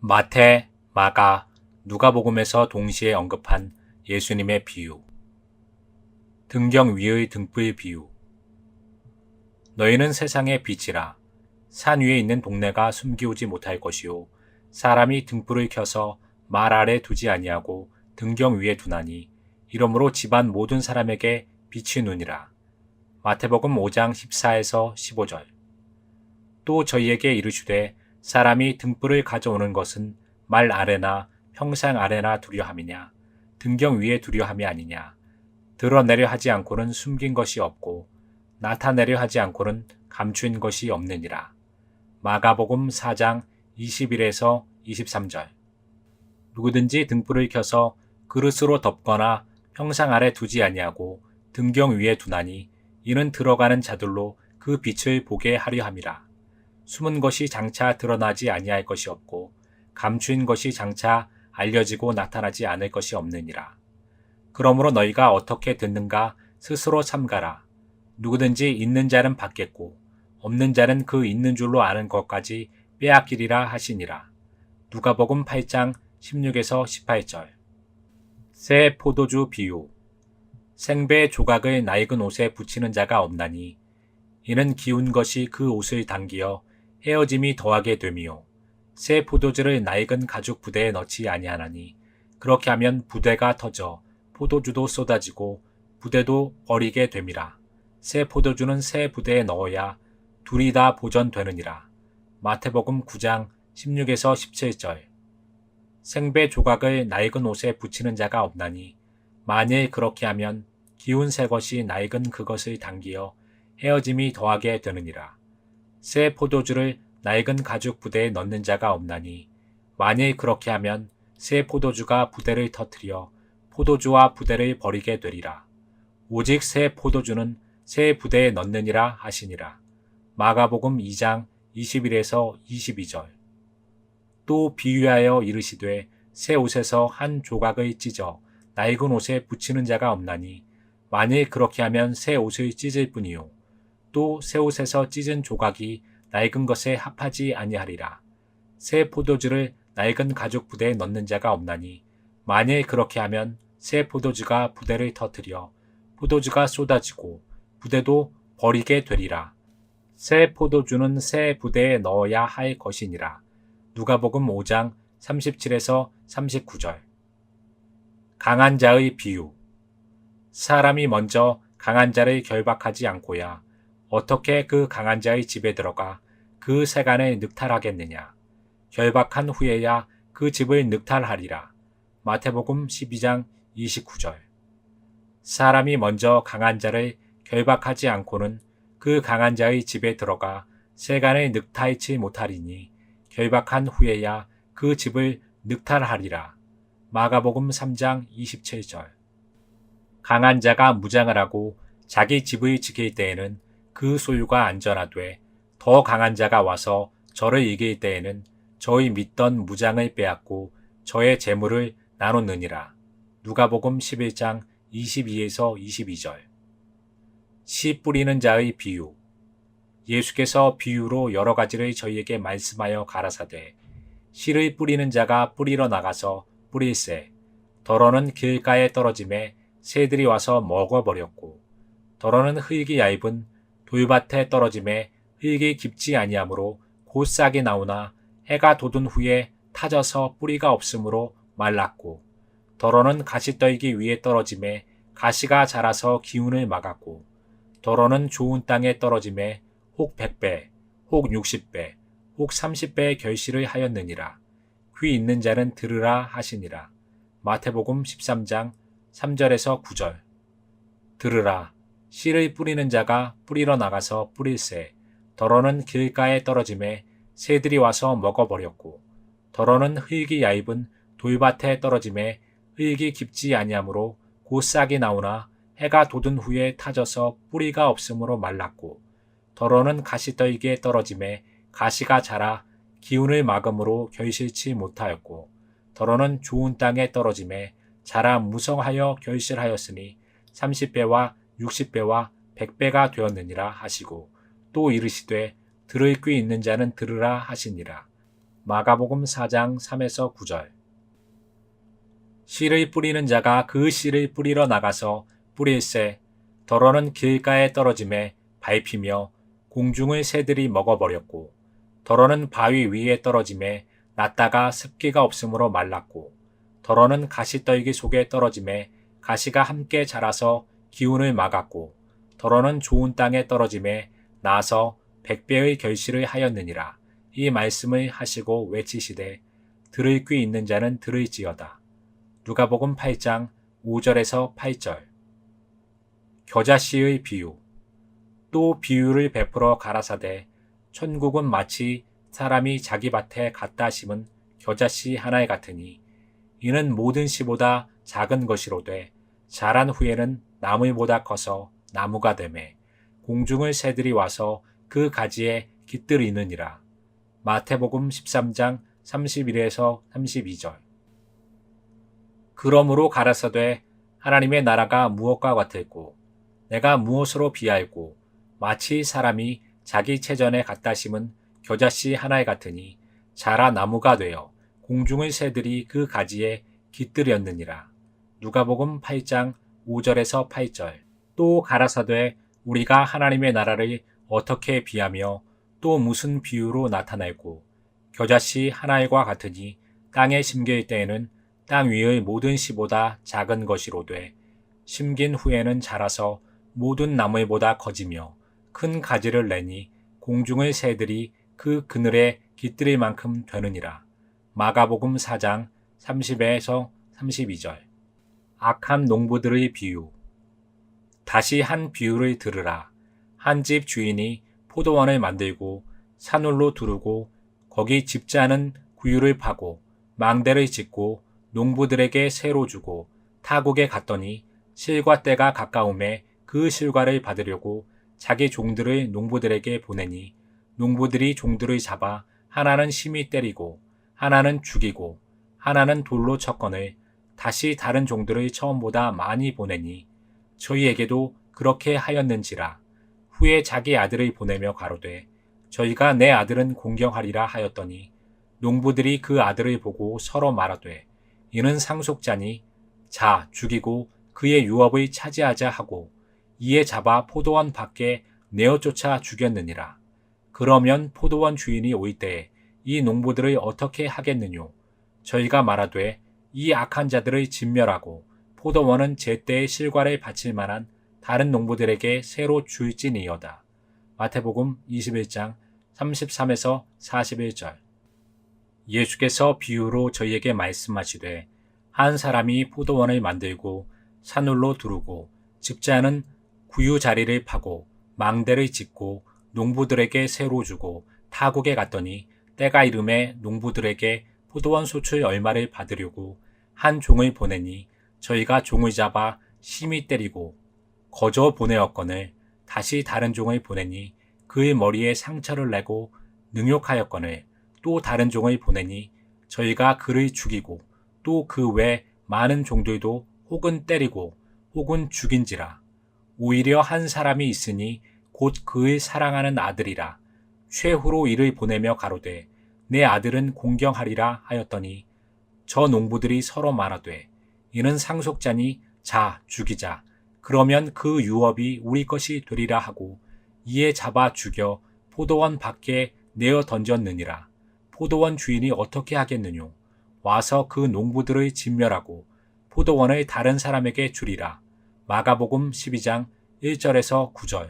마태, 마가, 누가복음에서 동시에 언급한 예수님의 비유. 등경 위의 등불 비유. 너희는 세상의 빛이라. 산 위에 있는 동네가 숨기우지 못할 것이요 사람이 등불을 켜서 말 아래 두지 아니하고 등경 위에 두나니 이러므로 집안 모든 사람에게 빛이 누니라. 마태복음 5장 14에서 15절. 또 저희에게 이르시되 사람이 등불을 가져오는 것은 말 아래나 평상 아래나 두려 함이냐 등경 위에 두려 함이 아니냐. 드러내려 하지 않고는 숨긴 것이 없고 나타내려 하지 않고는 감추인 것이 없느니라. 마가복음 4장 21에서 23절. 누구든지 등불을 켜서 그릇으로 덮거나 평상 아래 두지 아니하고 등경 위에 두나니 이는 들어가는 자들로 그 빛을 보게 하려 함이라. 숨은 것이 장차 드러나지 아니할 것이 없고 감추인 것이 장차 알려지고 나타나지 않을 것이 없느니라. 그러므로 너희가 어떻게 듣는가 스스로 삼가라. 누구든지 있는 자는 받겠고 없는 자는 그 있는 줄로 아는 것까지 빼앗기리라 하시니라. 누가복음 8장 16에서 18절. 새 포도주 비유. 생배 조각을 낡은 옷에 붙이는 자가 없나니 이는 기운 것이 그 옷을 당기어 헤어짐이 더하게 됨이요 새 포도주를 낡은 가죽 부대에 넣지 아니하나니 그렇게 하면 부대가 터져 포도주도 쏟아지고 부대도 버리게 됨이라. 새 포도주는 새 부대에 넣어야 둘이 다 보전되느니라. 마태복음 9장 16에서 17절. 생배 조각을 낡은 옷에 붙이는 자가 없나니 만일 그렇게 하면 기운 새 것이 낡은 그것을 당기어 헤어짐이 더하게 되느니라. 새 포도주를 낡은 가죽 부대에 넣는 자가 없나니 만일 그렇게 하면 새 포도주가 부대를 터뜨려 포도주와 부대를 버리게 되리라. 오직 새 포도주는 새 부대에 넣느니라 하시니라. 마가복음 2장 21에서 22절. 또 비유하여 이르시되 새 옷에서 한 조각을 찢어 낡은 옷에 붙이는 자가 없나니 만일 그렇게 하면 새 옷을 찢을 뿐이요 또 새 옷에서 찢은 조각이 낡은 것에 합하지 아니하리라. 새 포도주를 낡은 가죽 부대에 넣는 자가 없나니 만일 그렇게 하면 새 포도주가 부대를 터뜨려 포도주가 쏟아지고 부대도 버리게 되리라. 새 포도주는 새 부대에 넣어야 할 것이니라. 누가복음 5장 37에서 39절. 강한 자의 비유. 사람이 먼저 강한 자를 결박하지 않고야 어떻게 그 강한 자의 집에 들어가 그 세간을 늑탈하겠느냐. 결박한 후에야 그 집을 늑탈하리라. 마태복음 12장 29절. 사람이 먼저 강한 자를 결박하지 않고는 그 강한 자의 집에 들어가 세간을 늑탈치 못하리니 결박한 후에야 그 집을 늑탈하리라. 마가복음 3장 27절. 강한 자가 무장을 하고 자기 집을 지킬 때에는 그 소유가 안전하되 더 강한 자가 와서 저를 이길 때에는 저의 믿던 무장을 빼앗고 저의 재물을 나누느니라. 누가복음 11장 22에서 22절. 씨 뿌리는 자의 비유. 예수께서 비유로 여러 가지를 저희에게 말씀하여 가라사대 씨를 뿌리는 자가 뿌리러 나가서 뿌릴새 더러는 길가에 떨어짐에 새들이 와서 먹어버렸고 더러는 흙이 얇은 돌밭에 떨어짐에 흙이 깊지 아니하므로 곧 싹이 나오나 해가 돋은 후에 타져서 뿌리가 없으므로 말랐고 더러는 가시떨기 위에 떨어짐에 가시가 자라서 기운을 막았고 더러는 좋은 땅에 떨어짐에 혹 100배, 혹 60배, 혹 30배의 결실을 하였느니라. 귀 있는 자는 들으라 하시니라. 마태복음 13장 3절에서 9절. 들으라. 씨를 뿌리는 자가 뿌리러 나가서 뿌릴새 더러는 길가에 떨어짐에 새들이 와서 먹어버렸고 더러는 흙이 얇은 돌밭에 떨어짐에 흙이 깊지 아니하므로 곧 싹이 나오나 해가 돋은 후에 타져서 뿌리가 없으므로 말랐고 더러는 가시떨기에 떨어짐에 가시가 자라 기운을 막음으로 결실치 못하였고 더러는 좋은 땅에 떨어짐에 자라 무성하여 결실하였으니 30배와 60배와 100배가 되었느니라 하시고 또 이르시되 들을 귀 있는 자는 들으라 하시니라. 마가복음 4장 3에서 9절. 씨를 뿌리는 자가 그 씨를 뿌리러 나가서 뿌릴새 더러는 길가에 떨어짐에 밟히며 공중의 새들이 먹어버렸고 더러는 바위 위에 떨어짐에 났다가 습기가 없으므로 말랐고 더러는 가시떨기 속에 떨어짐에 가시가 함께 자라서 기운을 막았고 더러는 좋은 땅에 떨어짐에 나서 100배의 결실을 하였느니라. 이 말씀을 하시고 외치시되 들을 귀 있는 자는 들을지어다. 누가복음 8장 5절에서 8절. 겨자씨의 비유. 또 비유를 베풀어 가라사대 천국은 마치 사람이 자기 밭에 갖다 심은 겨자씨 하나에 같으니 이는 모든 씨보다 작은 것이로되 자란 후에는 나무보다 커서 나무가 되매 공중의 새들이 와서 그 가지에 깃들이느니라. 마태복음 13장 31에서 32절. 그러므로 가라사대 하나님의 나라가 무엇과 같을꼬 내가 무엇으로 비할꼬 마치 사람이 자기 채전에 갖다 심은 겨자씨 하나에 같으니 자라 나무가 되어 공중의 새들이 그 가지에 깃들였느니라. 누가복음 8장 5절에서 8절. 또 가라사대 우리가 하나님의 나라를 어떻게 비하며 또 무슨 비유로 나타낼꼬 겨자씨 하나과 같으니 땅에 심길 때에는 땅 위의 모든 씨보다 작은 것이로되 심긴 후에는 자라서 모든 나무보다 커지며 큰 가지를 내니 공중의 새들이 그 그늘에 깃들일 만큼 되느니라. 마가복음 4장 30에서 32절. 악한 농부들의 비유. 다시 한 비유를 들으라. 한 집 주인이 포도원을 만들고 산울로 두르고 거기 집자는 구유를 파고 망대를 짓고 농부들에게 새로 주고 타국에 갔더니 실과 때가 가까움에 그 실과를 받으려고 자기 종들을 농부들에게 보내니 농부들이 종들을 잡아 하나는 심히 때리고 하나는 죽이고 하나는 돌로 쳤거늘 다시 다른 종들을 처음보다 많이 보내니 저희에게도 그렇게 하였는지라. 후에 자기 아들을 보내며 가로되 저희가 내 아들은 공경하리라 하였더니 농부들이 그 아들을 보고 서로 말하되 이는 상속자니 자 죽이고 그의 유업을 차지하자 하고 이에 잡아 포도원 밖에 내어 쫓아 죽였느니라. 그러면 포도원 주인이 올 때에 이 농부들을 어떻게 하겠느뇨? 저희가 말하되 이 악한 자들을 진멸하고 포도원은 제때의 실과를 바칠 만한 다른 농부들에게 새로 줄지니어다. 마태복음 21장 33에서 41절. 예수께서 비유로 저희에게 말씀하시되 한 사람이 포도원을 만들고 산울로 두르고 집자는 구유 자리를 파고 망대를 짓고 농부들에게 새로 주고 타국에 갔더니 때가 이름에 농부들에게 포도원 소출 얼마를 받으려고 한 종을 보내니 저희가 종을 잡아 심히 때리고 거저 보내었거늘 다시 다른 종을 보내니 그의 머리에 상처를 내고 능욕하였거늘 또 다른 종을 보내니 저희가 그를 죽이고 또 그 외 많은 종들도 혹은 때리고 혹은 죽인지라. 오히려 한 사람이 있으니 곧 그의 사랑하는 아들이라. 최후로 이를 보내며 가로되 내 아들은 공경하리라 하였더니 저 농부들이 서로 말하되 이는 상속자니 자 죽이자. 그러면 그 유업이 우리 것이 되리라 하고 이에 잡아 죽여 포도원 밖에 내어 던졌느니라. 포도원 주인이 어떻게 하겠느뇨? 와서 그 농부들을 진멸하고 포도원을 다른 사람에게 주리라. 마가복음 12장 1절에서 9절.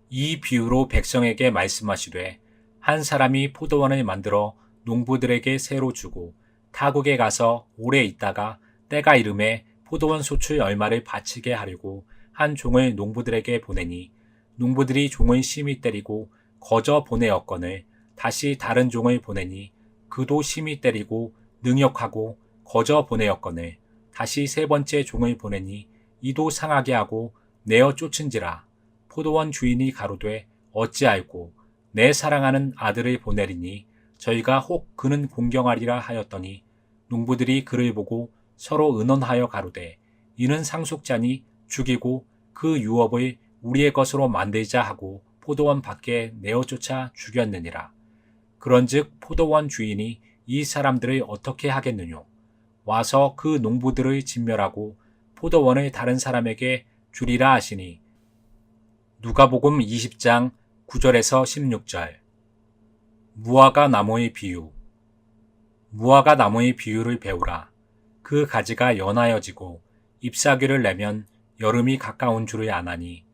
이 비유로 백성에게 말씀하시되 한 사람이 포도원을 만들어 농부들에게 새로 주고 타국에 가서 오래 있다가 때가 이름에 포도원 소출 얼마를 바치게 하려고 한 종을 농부들에게 보내니 농부들이 종을 심히 때리고 거저 보내었거늘 다시 다른 종을 보내니 그도 심히 때리고 능욕하고 거저 보내었거늘 다시 세 번째 종을 보내니 이도 상하게 하고 내어 쫓은지라. 포도원 주인이 가로되 어찌할꼬 내 사랑하는 아들을 보내리니 저희가 혹 그는 공경하리라 하였더니 농부들이 그를 보고 서로 의논하여 가로되 이는 상속자니 죽이고 그 유업을 우리의 것으로 만들자 하고 포도원 밖에 내어 쫓아 죽였느니라. 그런즉 포도원 주인이 이 사람들을 어떻게 하겠느뇨? 와서 그 농부들을 진멸하고 포도원을 다른 사람에게 주리라 하시니. 누가복음 20장 9절에서 16절. 무화과 나무의 비유. 무화과 나무의 비유를 배우라. 그 가지가 연하여지고 잎사귀를 내면 여름이 가까운 줄을 아나니,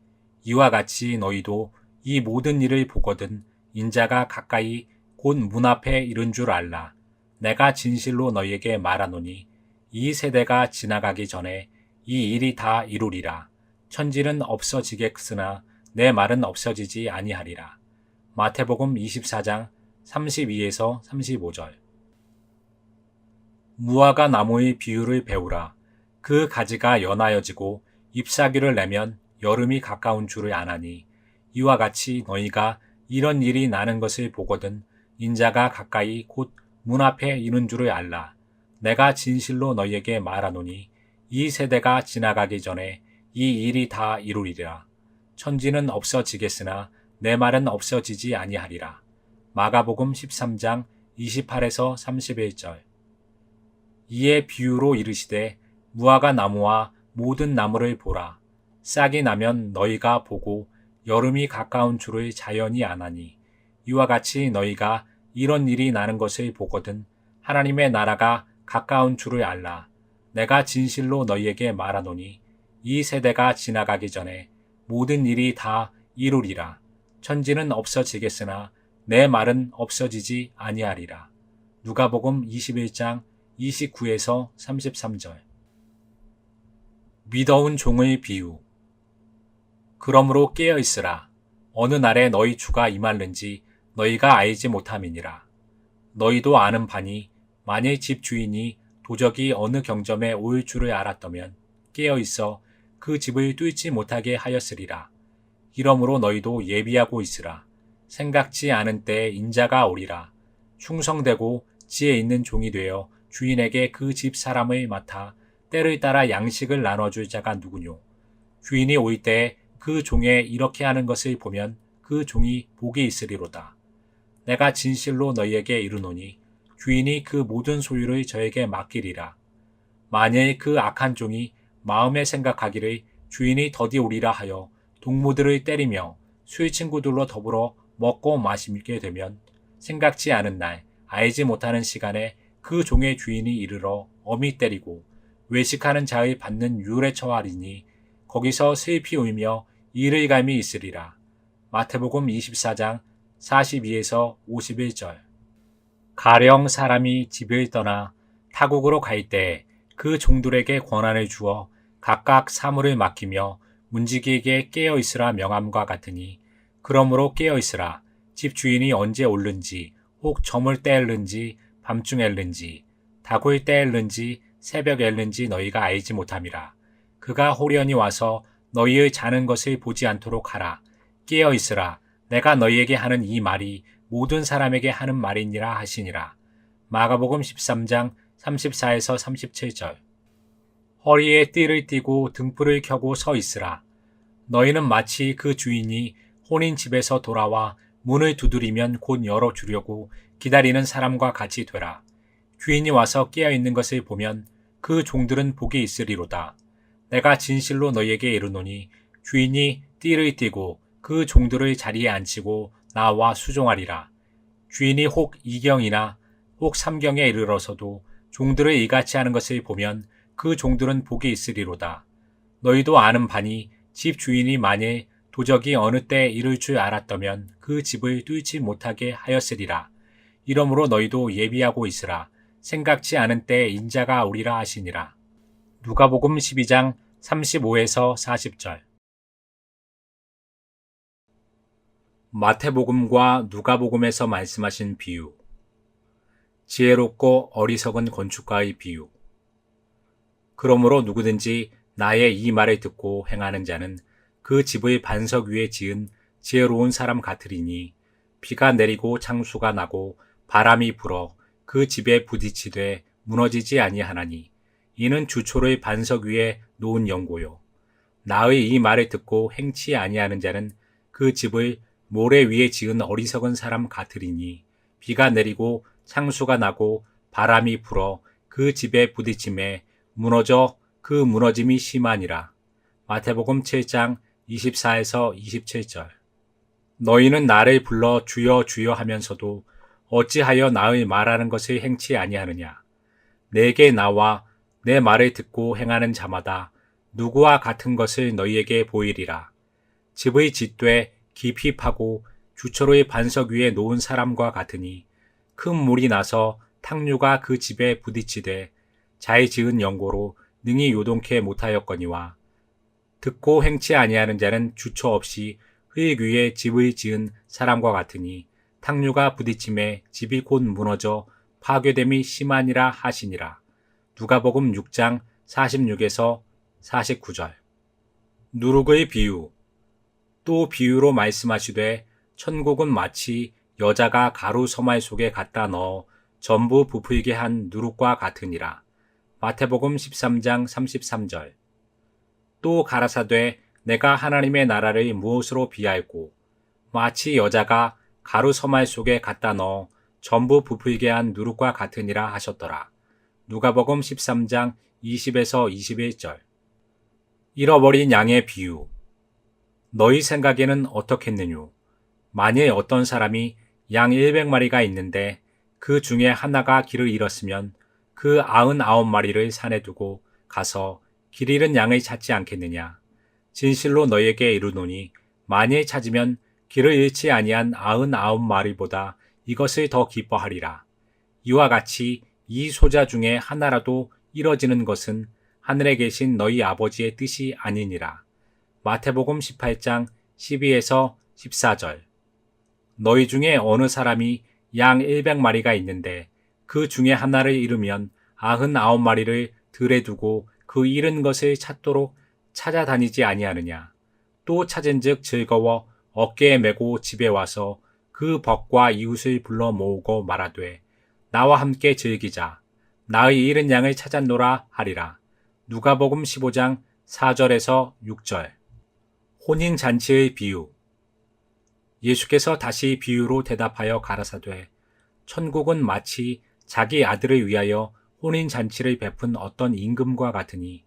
이와 같이 너희도 이 모든 일을 보거든 인자가 가까이 곧 문 앞에 이른 줄 알라. 내가 진실로 너희에게 말하노니 이 세대가 지나가기 전에 이 일이 다 이루리라. 천지는 없어지겠으나 내 말은 없어지지 아니하리라. 마태복음 24장 32에서 35절. 무화과 나무의 비유를 배우라. 그 가지가 연하여지고 잎사귀를 내면 여름이 가까운 줄을 아나니, 이와 같이 너희가 이런 일이 나는 것을 보거든 인자가 가까이 곧 문 앞에 이른 줄을 알라. 내가 진실로 너희에게 말하노니 이 세대가 지나가기 전에 이 일이 다 이루리라. 천지는 없어지겠으나 내 말은 없어지지 아니하리라. 마가복음 13장 28에서 31절. 이에 비유로 이르시되 무화과 나무와 모든 나무를 보라. 싹이 나면 너희가 보고 여름이 가까운 줄을 자연히 아나니, 이와 같이 너희가 이런 일이 나는 것을 보거든 하나님의 나라가 가까운 줄을 알라. 내가 진실로 너희에게 말하노니 이 세대가 지나가기 전에 모든 일이 다 이루리라. 천지는 없어지겠으나 내 말은 없어지지 아니하리라. 누가복음 21장 29에서 33절. 미더운 종의 비유. 그러므로 깨어 있으라. 어느 날에 너희 주가 임할는지 너희가 알지 못함이니라. 너희도 아는 바니 만일 집 주인이 도적이 어느 경점에 올 줄을 알았다면 깨어 있어 그 집을 뚫지 못하게 하였으리라. 이러므로 너희도 예비하고 있으라. 생각지 않은 때에 인자가 오리라. 충성되고 지혜 있는 종이 되어 주인에게 그 집 사람을 맡아 때를 따라 양식을 나눠줄 자가 누구뇨? 주인이 올 때에 그 종에 이렇게 하는 것을 보면 그 종이 복이 있으리로다. 내가 진실로 너희에게 이르노니 주인이 그 모든 소유를 저에게 맡기리라. 만일 그 악한 종이 마음에 생각하기를 주인이 더디 오리라 하여 동무들을 때리며 술 친구들로 더불어 먹고 마시게 되면 생각지 않은 날 알지 못하는 시간에 그 종의 주인이 이르러 엄히 때리고 외식하는 자의 받는 유울에 처하리니 거기서 슬피 울며 이를 감이 있으리라. 마태복음 24장 42에서 51절. 가령 사람이 집을 떠나 타국으로 갈 때에 그 종들에게 권한을 주어 각각 사물을 맡기며 문지기에게 깨어 있으라 명함과 같으니, 그러므로 깨어 있으라. 집 주인이 언제 올는지 혹 저물 때엘는지 밤중엘는지 다굴 때엘는지 새벽엘는지 너희가 알지 못함이라. 그가 호련히 와서 너희의 자는 것을 보지 않도록 하라. 깨어 있으라. 내가 너희에게 하는 이 말이 모든 사람에게 하는 말이니라 하시니라. 마가복음 13장 34에서 37절. 허리에 띠를 띠고 등불을 켜고 서 있으라. 너희는 마치 그 주인이 혼인 집에서 돌아와 문을 두드리면 곧 열어주려고 기다리는 사람과 같이 되라. 주인이 와서 깨어 있는 것을 보면 그 종들은 복이 있으리로다. 내가 진실로 너희에게 이르노니 주인이 띠를 띠고 그 종들을 자리에 앉히고 나와 수종하리라. 주인이 혹 2경이나 혹 3경에 이르러서도 종들을 이같이 하는 것을 보면 그 종들은 복이 있으리로다. 너희도 아는 바니 집 주인이 만일 도적이 어느 때에 이를 줄 알았다면 그 집을 뚫지 못하게 하였으리라. 이러므로 너희도 예비하고 있으라. 생각지 않은 때에 인자가 오리라 하시니라. 누가복음 12장 35에서 40절. 마태복음과 누가복음에서 말씀하신 비유. 지혜롭고 어리석은 건축가의 비유. 그러므로 누구든지 나의 이 말을 듣고 행하는 자는 그 집의 반석 위에 지은 지혜로운 사람 같으리니, 비가 내리고 창수가 나고 바람이 불어 그 집에 부딪히되 무너지지 아니하나니, 이는 주초를 반석 위에 놓은 연고요. 나의 이 말을 듣고 행치 아니하는 자는 그 집을 모래 위에 지은 어리석은 사람 같으리니, 비가 내리고 창수가 나고 바람이 불어 그 집에 부딪힘에 무너져 그 무너짐이 심하니라. 마태복음 7장 24에서 27절. 너희는 나를 불러 주여 주여 하면서도 어찌하여 나의 말하는 것을 행치 아니하느냐. 내게 나와 내 말을 듣고 행하는 자마다 누구와 같은 것을 너희에게 보이리라. 집의 짓되 깊이 파고 주초로의 반석 위에 놓은 사람과 같으니 큰 물이 나서 탕류가 그 집에 부딪히되 잘 지은 연고로 능히 요동케 못하였거니와 듣고 행치 아니하는 자는 주초 없이 흙 위에 집을 지은 사람과 같으니 탕류가 부딪힘에 집이 곧 무너져 파괴됨이 심하니라 하시니라. 누가복음 6장 46에서 49절. 누룩의 비유. 또 비유로 말씀하시되 천국은 마치 여자가 가루 서말 속에 갖다 넣어 전부 부풀게 한 누룩과 같으니라. 마태복음 13장 33절. 또 가라사대 내가 하나님의 나라를 무엇으로 비할꼬 마치 여자가 가루 서말 속에 갖다 넣어 전부 부풀게 한 누룩과 같으니라 하셨더라. 누가복음 13장 20에서 21절. 잃어버린 양의 비유. 너희 생각에는 어떻겠느뇨? 만일 어떤 사람이 양 100마리가 있는데 그 중에 하나가 길을 잃었으면 그 99마리를 산에 두고 가서 길 잃은 양을 찾지 않겠느냐? 진실로 너희에게 이르노니 만일 찾으면 길을 잃지 아니한 99마리보다 이것을 더 기뻐하리라. 이와 같이 이 소자 중에 하나라도 잃어지는 것은 하늘에 계신 너희 아버지의 뜻이 아니니라. 마태복음 18장 12에서 14절. 너희 중에 어느 사람이 양 100마리가 있는데 그 중에 하나를 잃으면 99마리를 들에 두고 그 잃은 것을 찾도록 찾아다니지 아니하느냐. 또 찾은즉 즐거워 어깨에 메고 집에 와서 그 벗과 이웃을 불러 모으고 말하되 나와 함께 즐기자. 나의 잃은 양을 찾았노라 하리라. 누가복음 15장 4절에서 6절. 혼인잔치의 비유. 예수께서 다시 비유로 대답하여 가라사되 천국은 마치 자기 아들을 위하여 혼인잔치를 베푼 어떤 임금과 같으니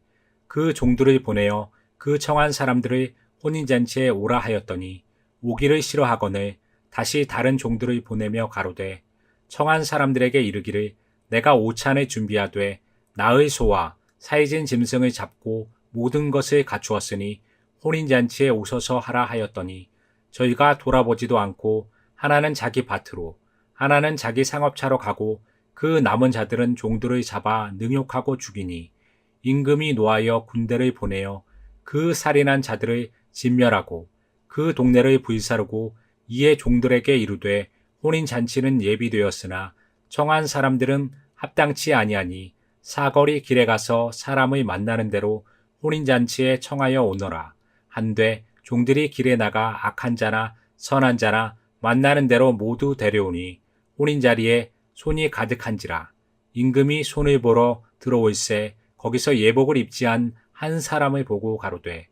그 종들을 보내어 그 청한 사람들을 혼인잔치에 오라 하였더니 오기를 싫어하거늘 다시 다른 종들을 보내며 가로되 청한 사람들에게 이르기를 내가 오찬을 준비하되 나의 소와 사이진 짐승을 잡고 모든 것을 갖추었으니 혼인잔치에 오소서 하라 하였더니 저희가 돌아보지도 않고 하나는 자기 밭으로 하나는 자기 상업차로 가고 그 남은 자들은 종들을 잡아 능욕하고 죽이니 임금이 노하여 군대를 보내어 그 살인한 자들을 진멸하고 그 동네를 불사르고 이에 종들에게 이르되 혼인잔치는 예비되었으나 청한 사람들은 합당치 아니하니 사거리 길에 가서 사람을 만나는 대로 혼인잔치에 청하여 오너라. 한되 종들이 길에 나가 악한 자나 선한 자나 만나는 대로 모두 데려오니 혼인자리에 손이 가득한지라. 임금이 손을 보러 들어올새 거기서 예복을 입지 한 한 사람을 보고 가로되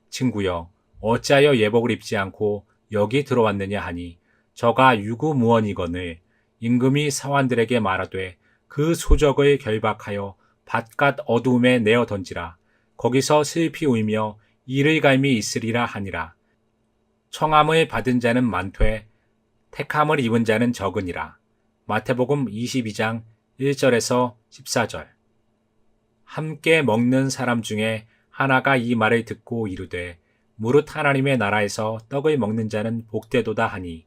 친구여 어찌하여 예복을 입지 않고 여기 들어왔느냐 하니 저가 유구무원이거늘 임금이 사환들에게 말하되 그 소적을 결박하여 밭갓 어두움에 내어 던지라. 거기서 슬피 울며 이를 갈미 있으리라 하니라. 청함을 받은 자는 많되 택함을 입은 자는 적으니라. 마태복음 22장 1절에서 14절. 함께 먹는 사람 중에 하나가 이 말을 듣고 이르되 무릇 하나님의 나라에서 떡을 먹는 자는 복되도다 하니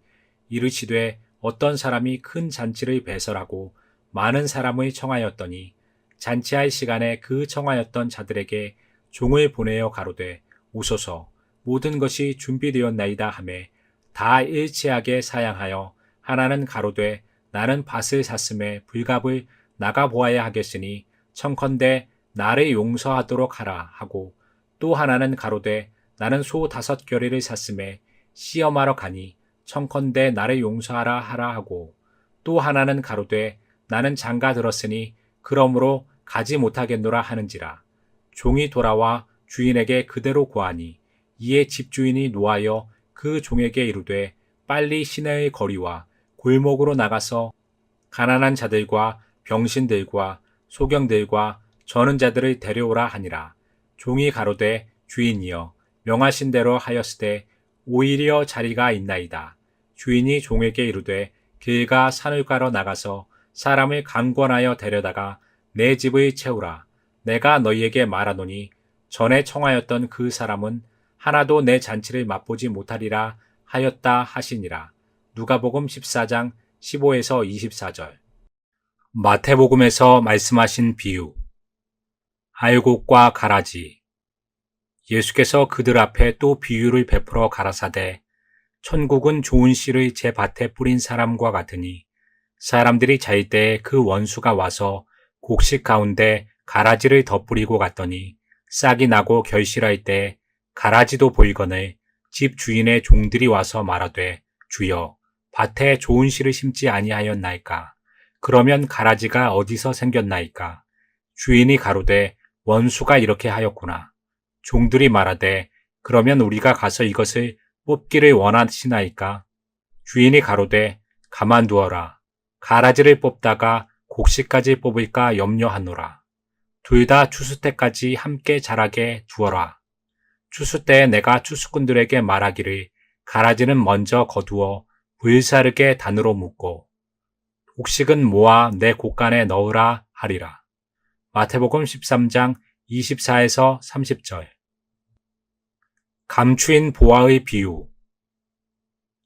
이르시되 어떤 사람이 큰 잔치를 배설하고 많은 사람을 청하였더니 잔치할 시간에 그 청하였던 자들에게 종을 보내어 가로되 오소서 모든 것이 준비되었나이다 하매 다 일치하게 사양하여 하나는 가로되 나는 밭을 샀음에 불갑을 나가 보아야 하겠으니 청컨대 나를 용서하도록 하라 하고 또 하나는 가로되 나는 소 5겨레를 샀음에 시험하러 가니 청컨대 나를 용서하라 하라 하고 또 하나는 가로되 나는 장가 들었으니 그러므로 가지 못하겠노라 하는지라. 종이 돌아와 주인에게 그대로 고하니 이에 집주인이 노하여 그 종에게 이르되 빨리 시내의 거리와 골목으로 나가서 가난한 자들과 병신들과 소경들과 저는 자들을 데려오라 하니라. 종이 가로되 주인이여 명하신 대로 하였으되 오히려 자리가 있나이다. 주인이 종에게 이르되 길가 산울가로 나가서 사람을 강권하여 데려다가 내 집을 채우라. 내가 너희에게 말하노니 전에 청하였던 그 사람은 하나도 내 잔치를 맛보지 못하리라 하였다 하시니라. 누가복음 14장 15에서 24절. 마태복음에서 말씀하신 비유. 알곡과 가라지. 예수께서 그들 앞에 또 비유를 베풀어 가라사대 천국은 좋은 씨를 제 밭에 뿌린 사람과 같으니 사람들이 잘 때 그 원수가 와서 곡식 가운데 가라지를 덧뿌리고 갔더니 싹이 나고 결실할 때 가라지도 보이거늘 집 주인의 종들이 와서 말하되 주여 밭에 좋은 씨를 심지 아니하였나이까. 그러면 가라지가 어디서 생겼나이까. 주인이 가로되 원수가 이렇게 하였구나. 종들이 말하되 그러면 우리가 가서 이것을 뽑기를 원하시나이까. 주인이 가로되 가만두어라. 가라지를 뽑다가 곡식까지 뽑을까 염려하노라. 둘 다 추수 때까지 함께 자라게 두어라. 추수 때에 내가 추수꾼들에게 말하기를 가라지는 먼저 거두어 불사르게 단으로 묶고 곡식은 모아 내 곡간에 넣으라 하리라. 마태복음 13장 24에서 30절. 감추인 보화의 비유.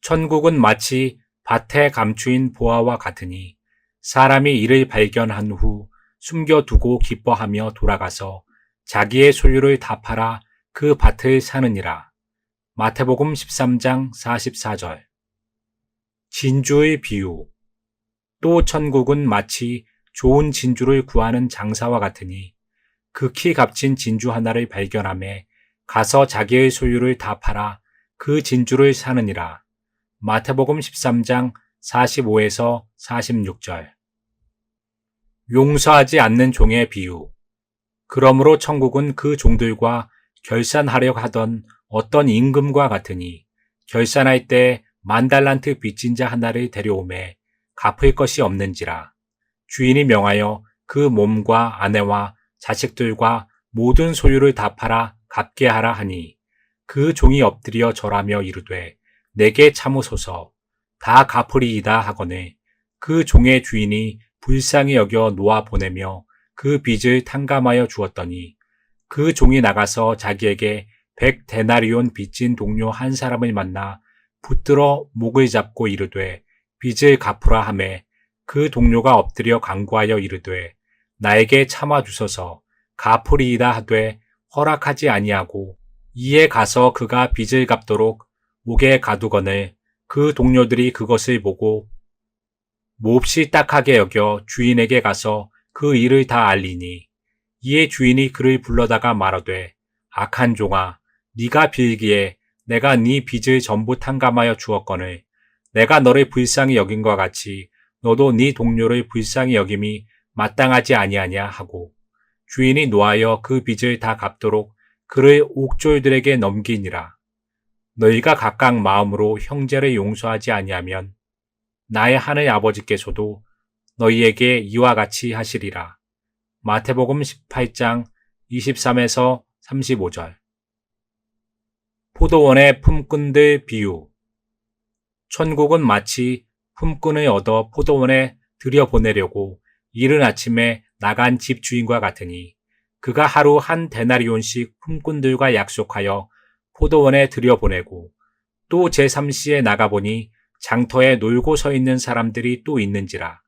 천국은 마치 밭에 감추인 보화와 같으니 사람이 이를 발견한 후 숨겨두고 기뻐하며 돌아가서 자기의 소유를 다 팔아 그 밭을 사느니라. 마태복음 13장 44절. 진주의 비유. 또 천국은 마치 좋은 진주를 구하는 장사와 같으니 극히 값진 진주 하나를 발견하매 가서 자기의 소유를 다 팔아 그 진주를 사느니라. 마태복음 13장 45에서 46절. 용서하지 않는 종의 비유. 그러므로 천국은 그 종들과 결산하려 하던 어떤 임금과 같으니 결산할 때 10,000달란트 빚진 자 하나를 데려오매 갚을 것이 없는지라. 주인이 명하여 그 몸과 아내와 자식들과 모든 소유를 다 팔아 갚게 하라 하니 그 종이 엎드려 절하며 이르되 내게 참으소서 다 갚으리이다 하거늘 그 종의 주인이 불쌍히 여겨 놓아 보내며 그 빚을 탕감하여 주었더니 그 종이 나가서 자기에게 100데나리온 빚진 동료 한 사람을 만나 붙들어 목을 잡고 이르되 빚을 갚으라 하매 그 동료가 엎드려 간구하여 이르되 나에게 참아 주소서 갚으리이다 하되 허락하지 아니하고 이에 가서 그가 빚을 갚도록 옥에 가두거늘 그 동료들이 그것을 보고 몹시 딱하게 여겨 주인에게 가서 그 일을 다 알리니 이에 주인이 그를 불러다가 말하되 악한 종아 네가 빌기에 내가 네 빚을 전부 탕감하여 주었거늘 내가 너를 불쌍히 여긴과 같이 너도 네 동료를 불쌍히 여김이 마땅하지 아니하냐 하고 주인이 노하여 그 빚을 다 갚도록 그를 옥졸들에게 넘기니라. 너희가 각각 마음으로 형제를 용서하지 아니하면 나의 하늘 아버지께서도 너희에게 이와 같이 하시리라. 마태복음 18장 23에서 35절. 포도원의 품꾼들 비유. 천국은 마치 품꾼을 얻어 포도원에 들여보내려고 이른 아침에 나간 집주인과 같으니 그가 하루 1데나리온씩 품꾼들과 약속하여 포도원에 들여보내고 또 제3시에 나가보니 장터에 놀고 서 있는 사람들이 또 있는지라.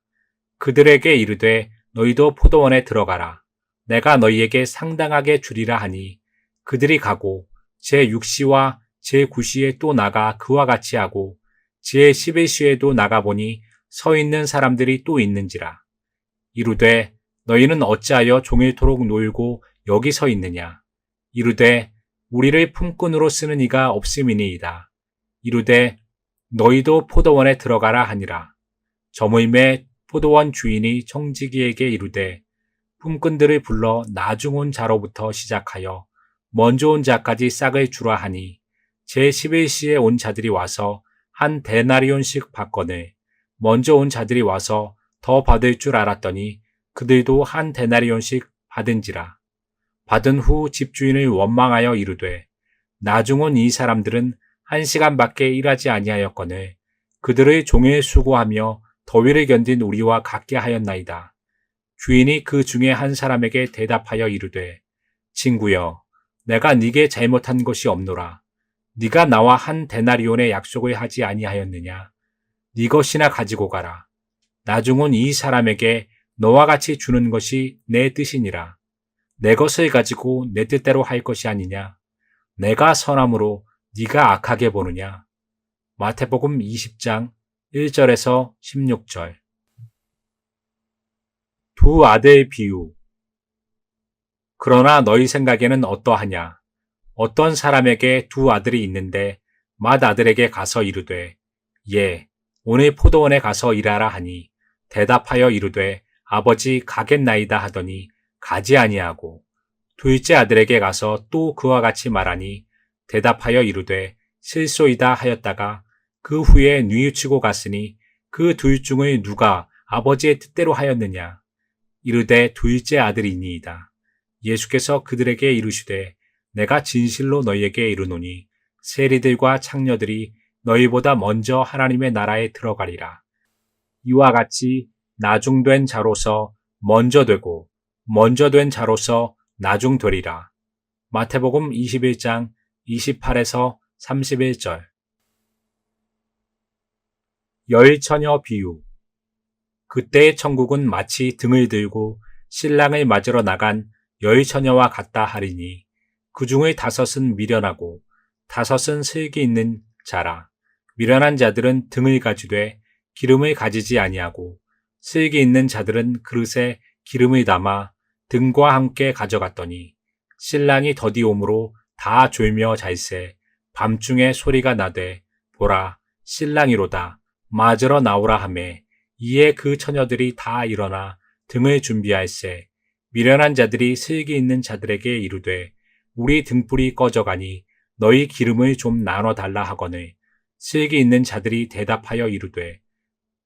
그들에게 이르되 너희도 포도원에 들어가라. 내가 너희에게 상당하게 주리라 하니 그들이 가고 제6시와 제9시에 또 나가 그와 같이 하고 제11시에도 나가보니 서 있는 사람들이 또 있는지라. 이르되 너희는 어찌하여 종일토록 놀고 여기 서 있느냐. 이르되 우리를 품꾼으로 쓰는 이가 없음이니이다. 이르되 너희도 포도원에 들어가라 하니라. 저물매 포도원 주인이 청지기에게 이르되 품꾼들을 불러 나중 온 자로부터 시작하여 먼저 온 자까지 싹을 주라 하니 제11시에 온 자들이 와서 1데나리온씩 받거늘 먼저 온 자들이 와서 더 받을 줄 알았더니 그들도 한 데나리온씩 받은지라. 받은 후 집주인을 원망하여 이르되 나중 온 이 사람들은 1시간밖에 일하지 아니하였거늘 그들의 종일 수고하며 더위를 견딘 우리와 같게 하였나이다. 주인이 그 중에 한 사람에게 대답하여 이르되 친구여 내가 네게 잘못한 것이 없노라. 네가 나와 한 데나리온의 약속을 하지 아니하였느냐. 네 것이나 가지고 가라. 나중 온 이 사람에게 너와 같이 주는 것이 내 뜻이니라. 내 것을 가지고 내 뜻대로 할 것이 아니냐. 내가 선함으로 네가 악하게 보느냐. 마태복음 20장 1절에서 16절. 두 아들 비유. 그러나 너희 생각에는 어떠하냐? 어떤 사람에게 두 아들이 있는데 맏아들에게 가서 이르되 예, 오늘 포도원에 가서 일하라 하니 대답하여 이르되 아버지 가겠나이다 하더니 가지 아니하고 둘째 아들에게 가서 또 그와 같이 말하니 대답하여 이르되 실소이다 하였다가 그 후에 뉘우치고 갔으니 그 둘 중의 누가 아버지의 뜻대로 하였느냐? 이르되 둘째 아들이니이다. 예수께서 그들에게 이르시되 내가 진실로 너희에게 이르노니 세리들과 창녀들이 너희보다 먼저 하나님의 나라에 들어가리라. 이와 같이 나중된 자로서 먼저 되고 먼저 된 자로서 나중 되리라. 마태복음 21장 28에서 31절. 여의처녀 비유. 그때의 천국은 마치 등을 들고 신랑을 맞으러 나간 여의처녀와 같다 하리니 그 중의 5은 미련하고 5은 슬기 있는 자라. 미련한 자들은 등을 가지되 기름을 가지지 아니하고 슬기 있는 자들은 그릇에 기름을 담아 등과 함께 가져갔더니 신랑이 더디 오므로 다 졸며 잘세 밤중에 소리가 나되 보라 신랑이로다 맞으러 나오라 하매 이에 그 처녀들이 다 일어나 등을 준비할세 미련한 자들이 슬기 있는 자들에게 이르되 우리 등불이 꺼져가니 너희 기름을 좀 나눠 달라 하거늘 슬기 있는 자들이 대답하여 이르되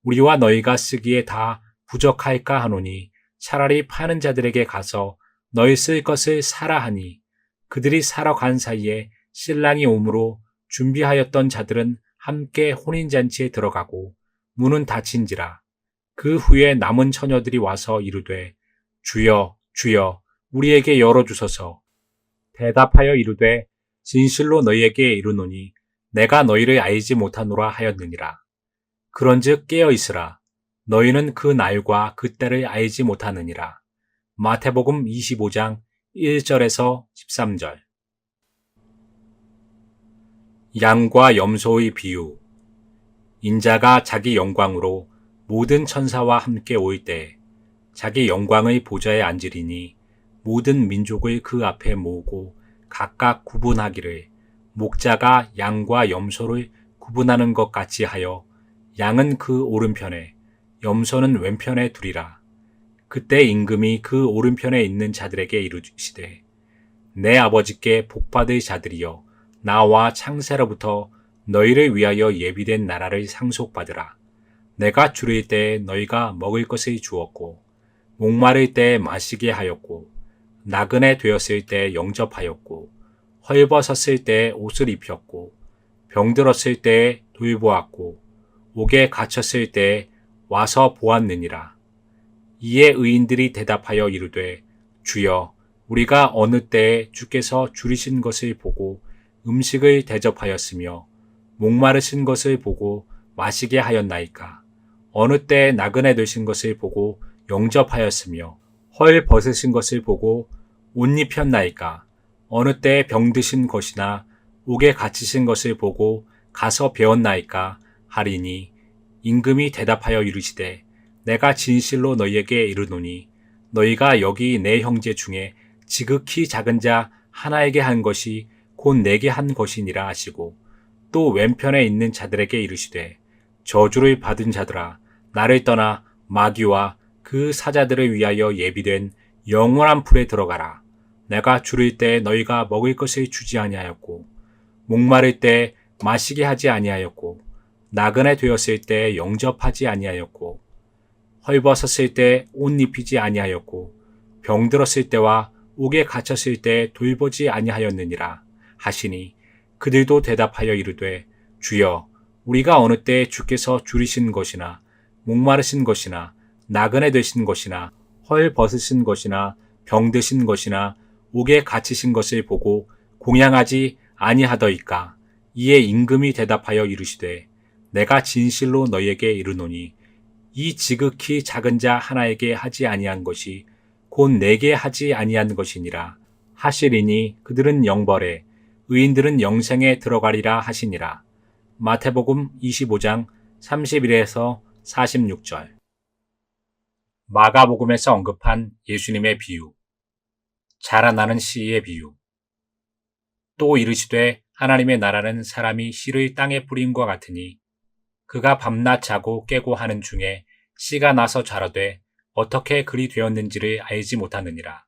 우리와 너희가 쓰기에 다 부족할까 하노니 차라리 파는 자들에게 가서 너희 쓸 것을 사라 하니 그들이 사러 간 사이에 신랑이 오므로 준비하였던 자들은 함께 혼인잔치에 들어가고 문은 닫힌지라. 그 후에 남은 처녀들이 와서 이르되 주여 주여 우리에게 열어주소서. 대답하여 이르되 진실로 너희에게 이르노니 내가 너희를 알지 못하노라 하였느니라. 그런즉 깨어 있으라. 너희는 그 날과 그 때를 알지 못하느니라. 마태복음 25장 1절에서 13절. 양과 염소의 비유. 인자가 자기 영광으로 모든 천사와 함께 올 때 자기 영광의 보좌에 앉으리니 모든 민족을 그 앞에 모으고 각각 구분하기를 목자가 양과 염소를 구분하는 것 같이 하여 양은 그 오른편에 염소는 왼편에 두리라. 그때 임금이 그 오른편에 있는 자들에게 이르시되 내 아버지께 복받을 자들이여 나와 창세로부터 너희를 위하여 예비된 나라를 상속받으라. 내가 주릴 때에 너희가 먹을 것을 주었고 목마를 때에 마시게 하였고 나그네 되었을 때에 영접하였고 헐벗었을 때에 옷을 입혔고 병들었을 때에 돌보았고 옥에 갇혔을 때에 와서 보았느니라. 이에 의인들이 대답하여 이르되 주여 우리가 어느 때에 주께서 줄이신 것을 보고 음식을 대접하였으며 목마르신 것을 보고 마시게 하였나이까. 어느 때에 나그네 되신 것을 보고 영접하였으며 헐 벗으신 것을 보고 옷 입혔나이까. 어느 때에 병드신 것이나 옥에 갇히신 것을 보고 가서 배웠나이까 하리니 임금이 대답하여 이르시되 내가 진실로 너희에게 이르노니 너희가 여기 내 형제 중에 지극히 작은 자 하나에게 한 것이 곧 내게 한 것이니라 하시고 또 왼편에 있는 자들에게 이르시되 저주를 받은 자들아 나를 떠나 마귀와 그 사자들을 위하여 예비된 영원한 불에 들어가라. 내가 줄일 때 너희가 먹을 것을 주지 아니하였고 목마를 때 마시게 하지 아니하였고 나그네 되었을 때 영접하지 아니하였고 헐벗었을 때 옷 입히지 아니하였고 병들었을 때와 옥에 갇혔을 때 돌보지 아니하였느니라 하시니 그들도 대답하여 이르되 주여 우리가 어느 때 주께서 줄이신 것이나 목마르신 것이나 나그네 되신 것이나 헐벗으신 것이나 병드신 것이나 옥에 갇히신 것을 보고 공양하지 아니하더이까. 이에 임금이 대답하여 이르시되 내가 진실로 너희에게 이르노니 이 지극히 작은 자 하나에게 하지 아니한 것이 곧 내게 하지 아니한 것이니라 하시리니 그들은 영벌에 의인들은 영생에 들어가리라 하시니라. 마태복음 25장 31에서 46절. 마가복음에서 언급한 예수님의 비유. 자라나는 씨의 비유. 또 이르시되 하나님의 나라는 사람이 씨를 땅에 뿌림과 같으니 그가 밤낮 자고 깨고 하는 중에 씨가 나서 자라되 어떻게 그리 되었는지를 알지 못하느니라.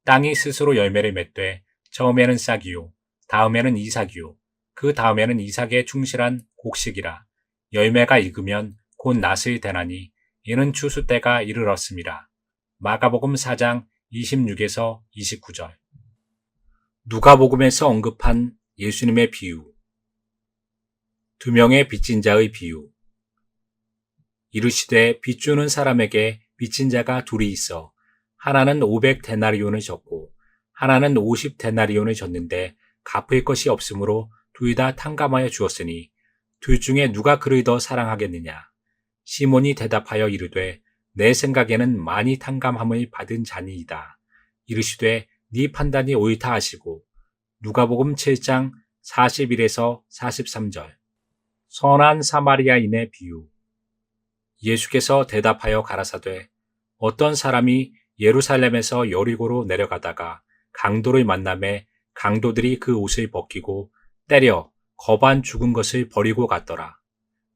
땅이 스스로 열매를 맺되 처음에는 싹이요 다음에는 이삭이요 그 다음에는 이삭에 충실한 곡식이라. 열매가 익으면 곧 낫을 대나니 이는 추수 때가 이르렀습니다. 마가복음 4장 26에서 29절. 누가복음에서 언급한 예수님의 비유. 두 명의 빚진 자의 비유. 이르시되 빚 주는 사람에게 빚진 자가 둘이 있어 하나는 500데나리온을 졌고 하나는 50데나리온을 졌는데 갚을 것이 없으므로 둘 다 탕감하여 주었으니 둘 중에 누가 그를 더 사랑하겠느냐. 시몬이 대답하여 이르되 내 생각에는 많이 탕감함을 받은 자니이다. 이르시되 네 판단이 옳다 하시고. 누가복음 7장 41에서 43절. 선한 사마리아인의 비유. 예수께서 대답하여 가라사대 어떤 사람이 예루살렘에서 여리고로 내려가다가 강도를 만나매 강도들이 그 옷을 벗기고 때려 거반 죽은 것을 버리고 갔더라.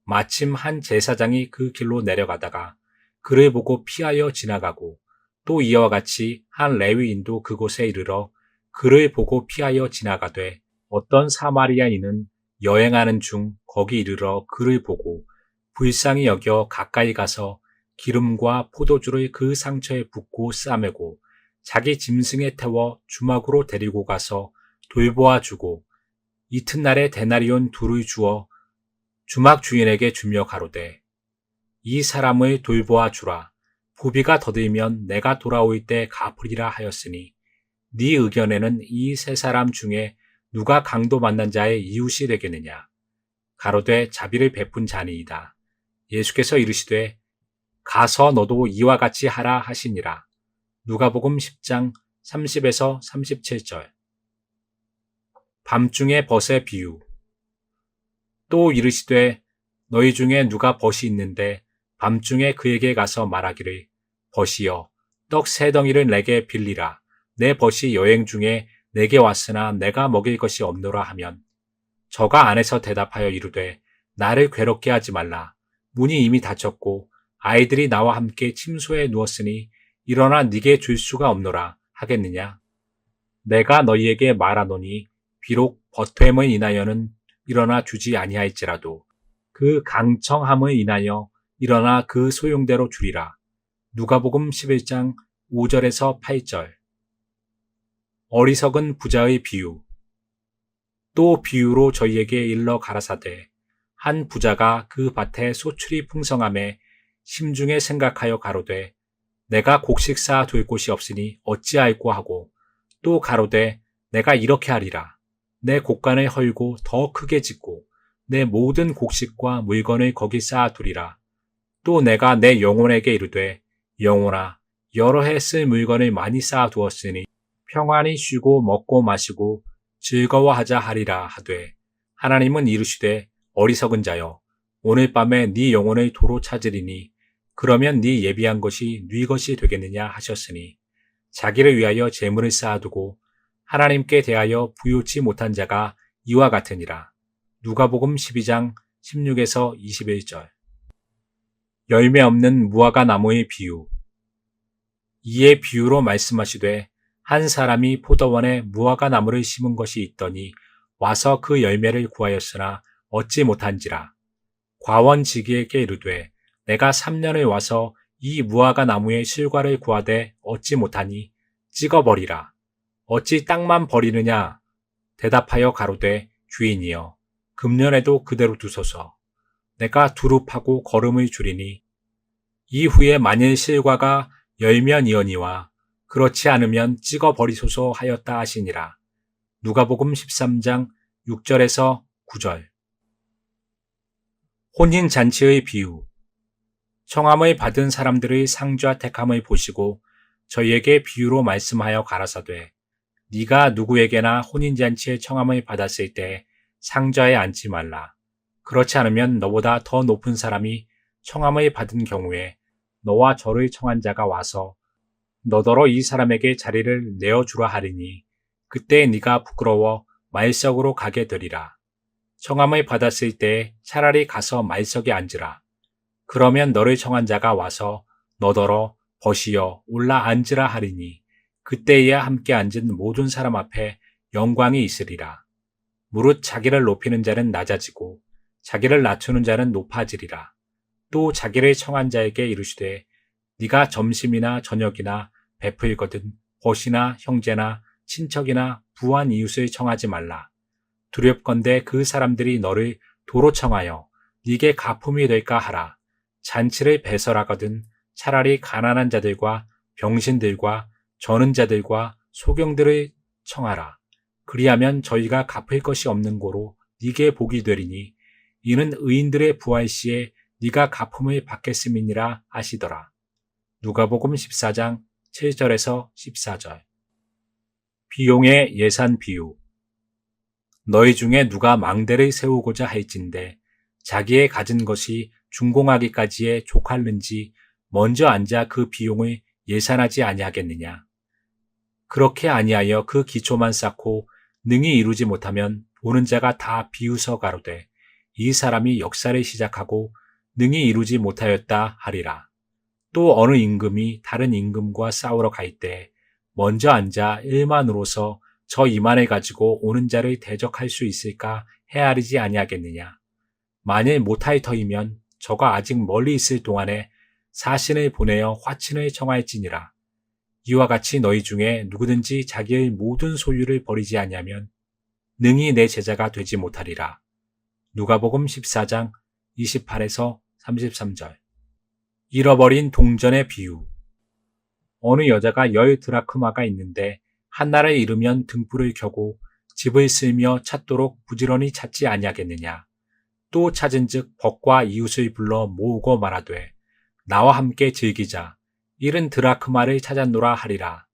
마침 한 제사장이 그 길로 내려가다가 그를 보고 피하여 지나가고 또 이와 같이 한 레위인도 그곳에 이르러 그를 보고 피하여 지나가되 어떤 사마리아인은 여행하는 중 거기 이르러 그를 보고 불쌍히 여겨 가까이 가서 기름과 포도주를 그 상처에 붓고 싸매고 자기 짐승에 태워 주막으로 데리고 가서 돌보아 주고 이튿날에 데나리온 둘을 주어 주막 주인에게 주며 가로되 이 사람을 돌보아 주라. 부비가 더들면 내가 돌아올 때 갚으리라 하였으니 네 의견에는 이 세 사람 중에 누가 강도 만난 자의 이웃이 되겠느냐. 가로되 자비를 베푼 자니이다. 예수께서 이르시되 가서 너도 이와 같이 하라 하시니라. 누가복음 10장 30에서 37절. 밤중에 벗의 비유. 또 이르시되 너희 중에 누가 벗이 있는데 밤중에 그에게 가서 말하기를 벗이여 떡 세 덩이를 내게 빌리라. 내 벗이 여행 중에 내게 왔으나 내가 먹일 것이 없노라 하면 저가 안에서 대답하여 이르되 나를 괴롭게 하지 말라. 문이 이미 닫혔고 아이들이 나와 함께 침소에 누웠으니 일어나 네게 줄 수가 없노라 하겠느냐. 내가 너희에게 말하노니 비록 버됨을 인하여는 일어나 주지 아니할지라도 그 강청함을 인하여 일어나 그 소용대로 주리라. 누가복음 11장 5절에서 8절. 어리석은 부자의 비유. 또 비유로 저희에게 일러 가라사대 한 부자가 그 밭에 소출이 풍성함에 심중에 생각하여 가로되 내가 곡식 쌓아 둘 곳이 없으니 어찌할꼬 하고 또 가로되 내가 이렇게 하리라. 내 곡간을 헐고 더 크게 짓고 내 모든 곡식과 물건을 거기 쌓아두리라. 또 내가 내 영혼에게 이르되 영혼아 여러 해 쓸 물건을 많이 쌓아두었으니 평안히 쉬고 먹고 마시고 즐거워하자 하리라 하되 하나님은 이르시되 어리석은 자여 오늘 밤에 네 영혼을 도로 찾으리니 그러면 네 예비한 것이 네 것이 되겠느냐 하셨으니 자기를 위하여 재물을 쌓아두고 하나님께 대하여 부요치 못한 자가 이와 같으니라. 누가복음 12장 16에서 21절. 열매 없는 무화과 나무의 비유. 이에 비유로 말씀하시되 한 사람이 포도원에 무화과 나무를 심은 것이 있더니 와서 그 열매를 구하였으나 얻지 못한지라. 과원지기에게 이르되 내가 3년을 와서 이 무화과 나무의 실과를 구하되 얻지 못하니 찍어버리라. 어찌 땅만 버리느냐? 대답하여 가로되 주인이여 금년에도 그대로 두소서. 내가 두릅하고 거름을 줄이니 이후에 만일 실과가 열면이언이와 그렇지 않으면 찍어버리소서 하였다 하시니라. 누가복음 13장 6절에서 9절. 혼인잔치의 비유. 청함을 받은 사람들의 상좌 택함을 보시고 저희에게 비유로 말씀하여 가라사대 네가 누구에게나 혼인잔치의 청함을 받았을 때 상좌에 앉지 말라. 그렇지 않으면 너보다 더 높은 사람이 청함을 받은 경우에 너와 저를 청한 자가 와서 너더러 이 사람에게 자리를 내어주라 하리니 그때 네가 부끄러워 말석으로 가게 되리라. 청함을 받았을 때 차라리 가서 말석에 앉으라. 그러면 너를 청한 자가 와서 너더러 벗이여 올라 앉으라 하리니 그때에야 함께 앉은 모든 사람 앞에 영광이 있으리라. 무릇 자기를 높이는 자는 낮아지고 자기를 낮추는 자는 높아지리라. 또 자기를 청한 자에게 이르시되 네가 점심이나 저녁이나 베풀거든 벗이나 형제나 친척이나 부한 이웃을 청하지 말라. 두렵건대 그 사람들이 너를 도로 청하여 네게 가품이 될까 하라. 잔치를 배설하거든 차라리 가난한 자들과 병신들과 저는 자들과 소경들을 청하라. 그리하면 저희가 갚을 것이 없는 고로 네게 복이 되리니 이는 의인들의 부활 시에 네가 가품을 받겠음이니라 하시더라. 누가복음 14장 7절에서 14절. 비용의 예산 비유. 너희 중에 누가 망대를 세우고자 할진대 자기의 가진 것이 준공하기까지에 족할는지 먼저 앉아 그 비용을 예산하지 아니하겠느냐. 그렇게 아니하여 그 기초만 쌓고 능히 이루지 못하면 보는 자가 다 비웃어 가로되 이 사람이 역사를 시작하고 능히 이루지 못하였다 하리라. 또 어느 임금이 다른 임금과 싸우러 갈 때 먼저 앉아 일만으로서 저 이만을 가지고 오는 자를 대적할 수 있을까 헤아리지 아니하겠느냐. 만일 못할 터이면 저가 아직 멀리 있을 동안에 사신을 보내어 화친을 청할지니라. 이와 같이 너희 중에 누구든지 자기의 모든 소유를 버리지 아니하면 능히 내 제자가 되지 못하리라. 누가복음 14장 28에서 33절. 잃어버린 동전의 비유. 어느 여자가 10드라크마가 있는데 한날을 잃으면 등불을 켜고 집을 쓸며 찾도록 부지런히 찾지 아니하겠느냐. 또 찾은즉 벗과 이웃을 불러 모으고 말하되 나와 함께 즐기자. 잃은 드라크마를 찾았노라 하리라.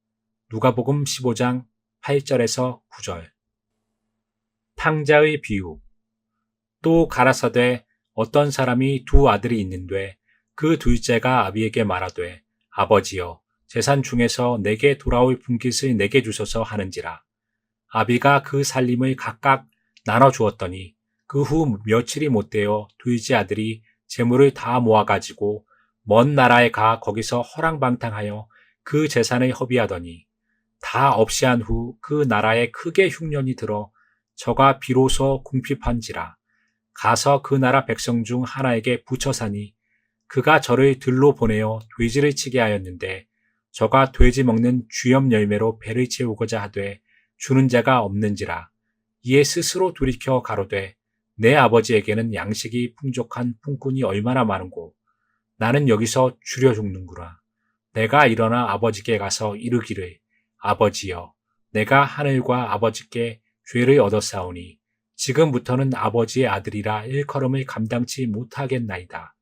누가복음 15장 8절에서 9절. 탕자의 비유. 또 가라사대 어떤 사람이 두 아들이 있는데 그 둘째가 아비에게 말하되 아버지여 재산 중에서 내게 돌아올 분깃을 내게 주소서 하는지라. 아비가 그 살림을 각각 나눠 주었더니 그 후 며칠이 못되어 둘째 아들이 재물을 다 모아가지고 먼 나라에 가 거기서 허랑방탕하여 그 재산을 허비하더니 다 없이 한 후 그 나라에 크게 흉년이 들어 저가 비로소 궁핍한지라. 가서 그 나라 백성 중 하나에게 붙여 사니 그가 저를 들로 보내어 돼지를 치게 하였는데 저가 돼지 먹는 쥐염 열매로 배를 채우고자 하되 주는 자가 없는지라. 이에 스스로 돌이켜 가로되 내 아버지에게는 양식이 풍족한 품꾼이 얼마나 많은고 나는 여기서 줄여 죽는구나. 내가 일어나 아버지께 가서 이르기를 아버지여 내가 하늘과 아버지께 죄를 얻었사오니 지금부터는 아버지의 아들이라 일컬음을 감당치 못하겠나이다.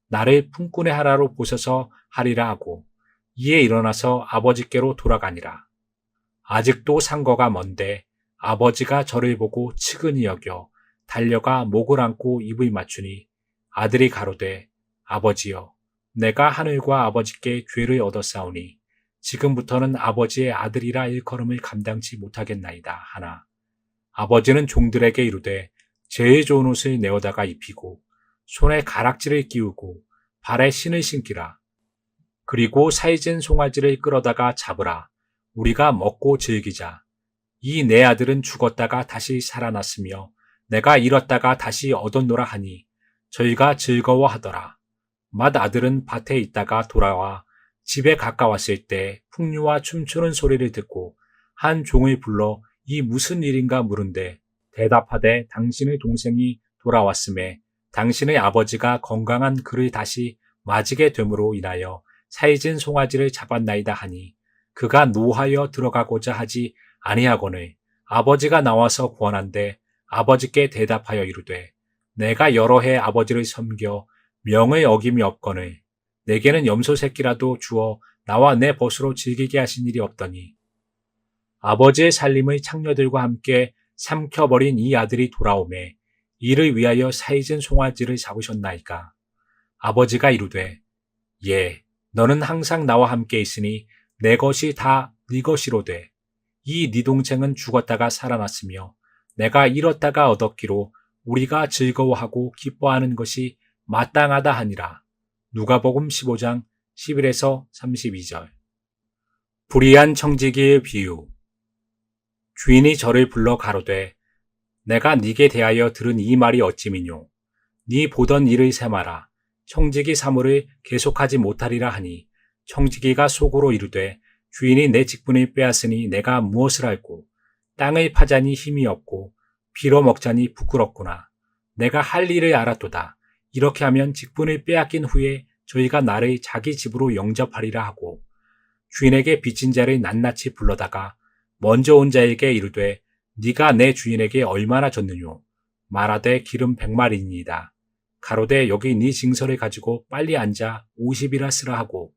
나를 품꾼의 하나로 보셔서 하리라 하고 이에 일어나서 아버지께로 돌아가니라. 아직도 상거가 먼데 아버지가 저를 보고 측은히 여겨 달려가 목을 안고 입을 맞추니 아들이 가로되 아버지여 내가 하늘과 아버지께 죄를 얻었사오니 지금부터는 아버지의 아들이라 일컬음을 감당치 못하겠나이다 하나 아버지는 종들에게 이르되 제일 좋은 옷을 내어다가 입히고 손에 가락지를 끼우고 발에 신을 신기라. 그리고 살찐 송아지를 끌어다가 잡으라. 우리가 먹고 즐기자. 이 내 아들은 죽었다가 다시 살아났으며 내가 잃었다가 다시 얻었노라 하니 저희가 즐거워하더라. 맏아들은 밭에 있다가 돌아와 집에 가까웠을 때 풍류와 춤추는 소리를 듣고 한 종을 불러 이 무슨 일인가 물은데 대답하되 당신의 동생이 돌아왔음에 당신의 아버지가 건강한 그를 다시 맞이게 됨으로 인하여 사이진 송아지를 잡았나이다 하니 그가 노하여 들어가고자 하지 아니하거늘 아버지가 나와서 구원한데 아버지께 대답하여 이르되 내가 여러 해 아버지를 섬겨 명의 어김이 없거늘 내게는 염소 새끼라도 주어 나와 내 벗으로 즐기게 하신 일이 없더니 아버지의 살림의 창녀들과 함께 삼켜버린 이 아들이 돌아오매 이를 위하여 사이진 송아지를 잡으셨나이까. 아버지가 이르되 예, 너는 항상 나와 함께 있으니 내 것이 다 네 것이로되 이 네 동생은 죽었다가 살아났으며 내가 잃었다가 얻었기로 우리가 즐거워하고 기뻐하는 것이 마땅하다 하니라. 누가복음 15장 11에서 32절. 불의한 청지기의 비유. 주인이 저를 불러 가로되 내가 네게 대하여 들은 이 말이 어찌미뇨. 네 보던 일을 세마라. 청지기 사물을 계속하지 못하리라 하니 청지기가 속으로 이르되 주인이 내 직분을 빼앗으니 내가 무엇을 할꼬. 땅을 파자니 힘이 없고 빌어먹자니 부끄럽구나. 내가 할 일을 알았도다. 이렇게 하면 직분을 빼앗긴 후에 저희가 나를 자기 집으로 영접하리라 하고 주인에게 빚진 자를 낱낱이 불러다가 먼저 온 자에게 이르되 네가 내 주인에게 얼마나 졌느뇨. 말하되 기름 100마리니이다. 가로되 여기 네 징서를 가지고 빨리 앉아 50이라 쓰라 하고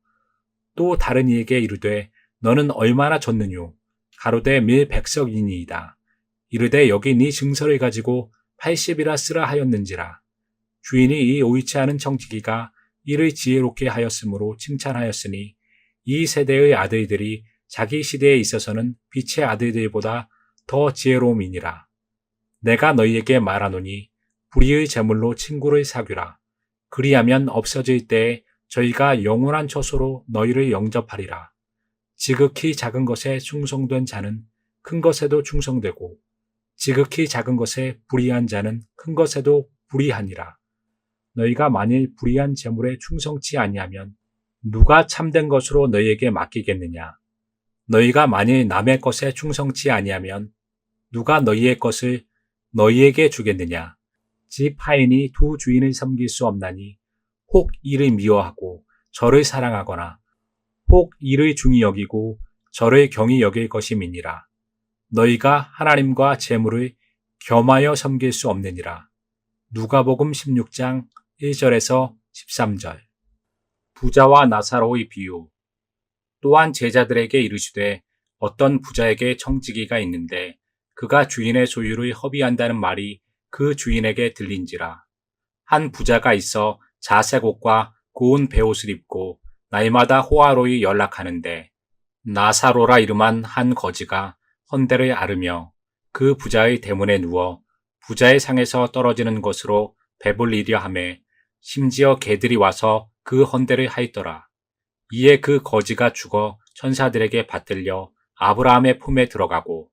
또 다른 이에게 이르되 너는 얼마나 졌느뇨. 가로되 밀 100석이니이다. 이르되 여기 네 증서를 가지고 80이라 쓰라 하였는지라. 주인이 이 옳지 않은 청지기가 이를 지혜롭게 하였으므로 칭찬하였으니 이 세대의 아들들이 자기 시대에 있어서는 빛의 아들들보다 더 지혜로움이니라. 내가 너희에게 말하노니 불의의 재물로 친구를 사귀라. 그리하면 없어질 때에 저희가 영원한 처소로 너희를 영접하리라. 지극히 작은 것에 충성된 자는 큰 것에도 충성되고 지극히 작은 것에 불의한 자는 큰 것에도 불의하니라. 너희가 만일 불의한 재물에 충성치 아니하면 누가 참된 것으로 너희에게 맡기겠느냐. 너희가 만일 남의 것에 충성치 아니하면 누가 너희의 것을 너희에게 주겠느냐. 집 하인이 두 주인을 섬길 수 없나니 혹 이를 미워하고 저를 사랑하거나 혹 이를 중히 여기고 저를 경히 여길 것임이니라. 너희가 하나님과 재물을 겸하여 섬길 수 없느니라. 누가복음 16장 1절에서 13절. 부자와 나사로의 비유. 또한 제자들에게 이르시되 어떤 부자에게 청지기가 있는데 그가 주인의 소유를 허비한다는 말이 그 주인에게 들린지라. 한 부자가 있어 자색 옷과 고운 베옷을 입고 날마다 호화로이 연락하는데 나사로라 이름한 한 거지가 헌대를 앓으며 그 부자의 대문에 누워 부자의 상에서 떨어지는 것으로 배불리려 하매 심지어 개들이 와서 그 헌대를 하였더라. 이에 그 거지가 죽어 천사들에게 받들려 아브라함의 품에 들어가고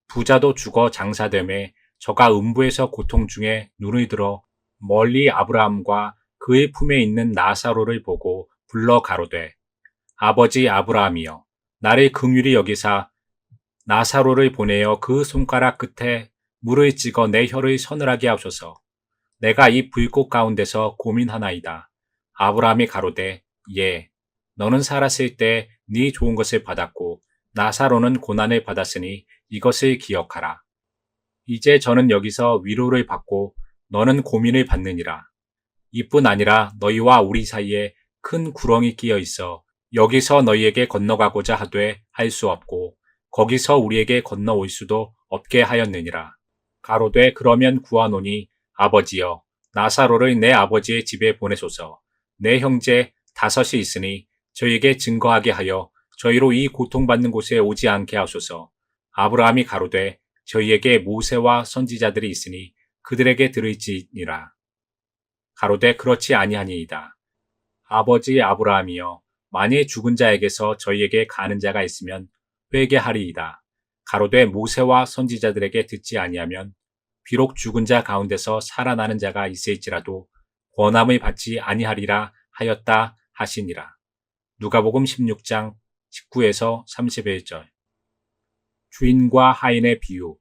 부자도 죽어 장사되매 저가 음부에서 고통 중에 눈을 들어 멀리 아브라함과 그의 품에 있는 나사로를 보고 불러 가로되 아버지 아브라함이여 나를 긍휼히 여기사 나사로를 보내어 그 손가락 끝에 물을 찍어 내 혀를 서늘하게 하소서. 내가 이 불꽃 가운데서 고민하나이다. 아브라함이 가로되 예 너는 살았을 때 네 좋은 것을 받았고 나사로는 고난을 받았으니 이것을 기억하라. 이제 저는 여기서 위로를 받고 너는 고민을 받느니라. 이뿐 아니라 너희와 우리 사이에 큰 구렁이 끼어 있어 여기서 너희에게 건너가고자 하되 할 수 없고 거기서 우리에게 건너올 수도 없게 하였느니라. 가로되 그러면 구하노니 아버지여 나사로를 내 아버지의 집에 보내소서. 내 형제 5이 있으니 저희에게 증거하게 하여 저희로 이 고통받는 곳에 오지 않게 하소서. 아브라함이 가로되 저희에게 모세와 선지자들이 있으니 그들에게 들을지니라. 가로되 그렇지 아니하니이다. 아버지 아브라함이여 만일 죽은 자에게서 저희에게 가는 자가 있으면 회개하리이다. 가로되 모세와 선지자들에게 듣지 아니하면 비록 죽은 자 가운데서 살아나는 자가 있을지라도 권함을 받지 아니하리라 하였다 하시니라. 누가복음 16장 19에서 31절. 주인과 하인의 비유.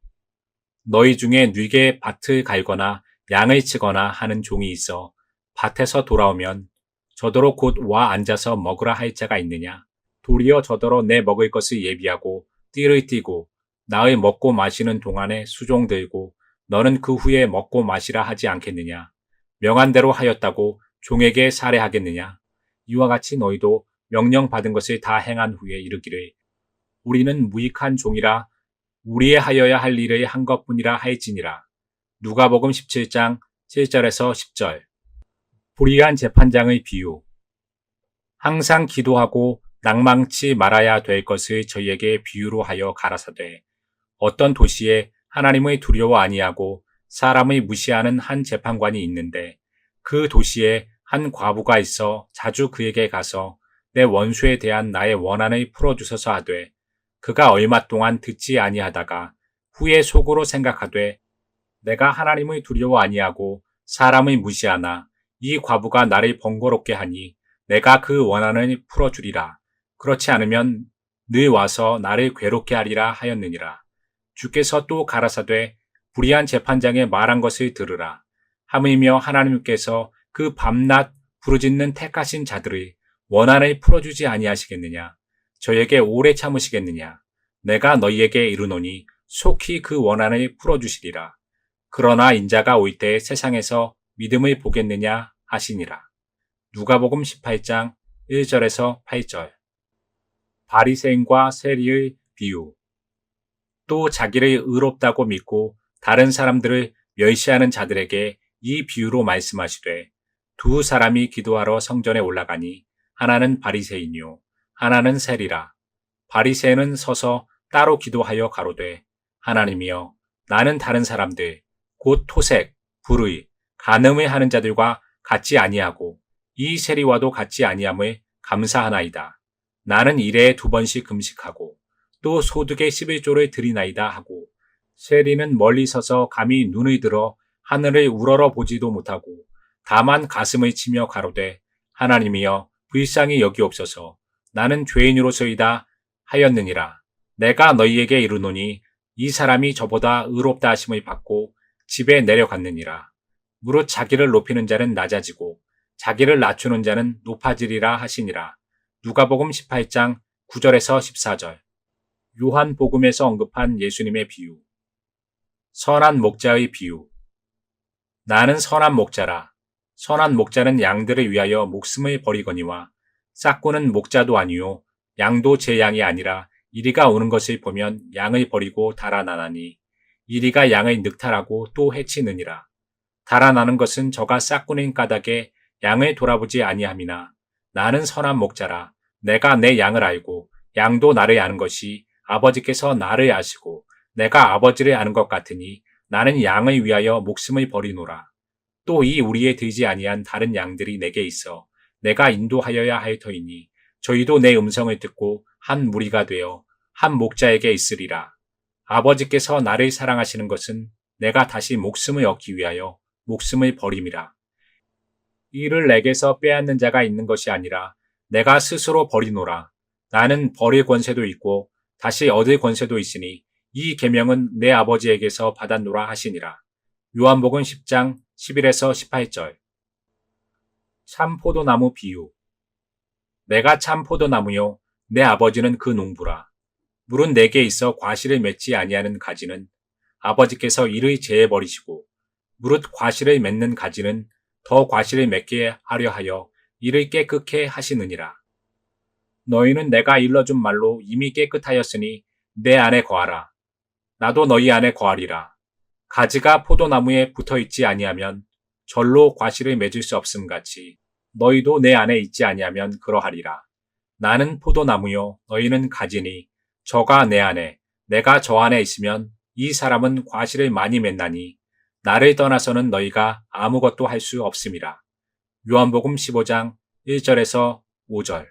너희 중에 뉘게 밭을 갈거나 양을 치거나 하는 종이 있어 밭에서 돌아오면 저더러 곧 와 앉아서 먹으라 할 자가 있느냐? 도리어 저더러 내 먹을 것을 예비하고 띠를 띠고 나의 먹고 마시는 동안에 수종 들고 너는 그 후에 먹고 마시라 하지 않겠느냐? 명한 대로 하였다고 종에게 살해하겠느냐? 이와 같이 너희도 명령 받은 것을 다 행한 후에 이르기를 우리는 무익한 종이라 우리의 하여야 할 일을 한 것뿐이라 할지니라. 누가복음 17장 7절에서 10절. 불의한 재판장의 비유. 항상 기도하고 낭망치 말아야 될 것을 저희에게 비유로 하여 가라사대 어떤 도시에 하나님의 두려워 아니하고 사람의 무시하는 한 재판관이 있는데 그 도시에 한 과부가 있어 자주 그에게 가서 내 원수에 대한 나의 원한을 풀어주소서 하되 그가 얼마 동안 듣지 아니하다가 후에 속으로 생각하되 내가 하나님을 두려워 아니하고 사람을 무시하나 이 과부가 나를 번거롭게 하니 내가 그 원한을 풀어주리라. 그렇지 않으면 늘 와서 나를 괴롭게 하리라 하였느니라. 주께서 또 가라사대 불의한 재판장의 말한 것을 들으라. 하물며 하나님께서 그 밤낮 부르짖는 택하신 자들의 원한을 풀어주지 아니하시겠느냐? 저에게 오래 참으시겠느냐? 내가 너희에게 이르노니 속히 그 원한을 풀어주시리라. 그러나 인자가 올 때 세상에서 믿음을 보겠느냐 하시니라. 누가복음 18장 1절에서 8절. 바리새인과 세리의 비유. 또 자기를 의롭다고 믿고 다른 사람들을 멸시하는 자들에게 이 비유로 말씀하시되 두 사람이 기도하러 성전에 올라가니 하나는 바리새인이요 하나는 세리라. 바리새인은 서서 따로 기도하여 가로되 하나님이여 나는 다른 사람들 곧 토색, 불의, 간음을 하는 자들과 같지 아니하고 이 세리와도 같지 아니함을 감사하나이다. 나는 일에 2번씩 금식하고 또 소득의 11조를 드리나이다 하고 세리는 멀리 서서 감히 눈을 들어 하늘을 우러러 보지도 못하고 다만 가슴을 치며 가로되 하나님이여 불쌍히 여기옵소서 나는 죄인으로서이다 하였느니라. 내가 너희에게 이르노니 이 사람이 저보다 의롭다 하심을 받고 집에 내려갔느니라. 무릇 자기를 높이는 자는 낮아지고 자기를 낮추는 자는 높아지리라 하시니라. 누가복음 18장 9절에서 14절. 요한복음에서 언급한 예수님의 비유. 선한 목자의 비유. 나는 선한 목자라. 선한 목자는 양들을 위하여 목숨을 버리거니와 싹구는 목자도 아니요 양도 제 양이 아니라 이리가 오는 것을 보면 양을 버리고 달아나나니 이리가 양을 늑탈하고 또 해치느니라. 달아나는 것은 저가 싹구는 까닭에 양을 돌아보지 아니함이나 나는 선한 목자라. 내가 내 양을 알고 양도 나를 아는 것이 아버지께서 나를 아시고 내가 아버지를 아는 것 같으니 나는 양을 위하여 목숨을 버리노라. 또 이 우리에 들지 아니한 다른 양들이 내게 있어 내가 인도하여야 할 터이니 저희도 내 음성을 듣고 한 무리가 되어 한 목자에게 있으리라. 아버지께서 나를 사랑하시는 것은 내가 다시 목숨을 얻기 위하여 목숨을 버림이라. 이를 내게서 빼앗는 자가 있는 것이 아니라 내가 스스로 버리노라. 나는 버릴 권세도 있고 다시 얻을 권세도 있으니 이 계명은 내 아버지에게서 받았노라 하시니라. 요한복음 10장 11에서 18절. 참 포도나무 비유. 내가 참 포도나무요 내 아버지는 그 농부라. 물은 내게 있어 과실을 맺지 아니하는 가지는 아버지께서 이를 제해 버리시고 무릇 과실을 맺는 가지는 더 과실을 맺게 하려 하여 이를 깨끗게 하시느니라. 너희는 내가 일러준 말로 이미 깨끗하였으니 내 안에 거하라. 나도 너희 안에 거하리라. 가지가 포도나무에 붙어있지 아니하면 절로 과실을 맺을 수 없음 같이 너희도 내 안에 있지 아니하면 그러하리라. 나는 포도나무요 너희는 가지니 저가 내 안에 내가 저 안에 있으면 이 사람은 과실을 많이 맺나니 나를 떠나서는 너희가 아무것도 할 수 없음이라. 요한복음 15장 1절에서 5절.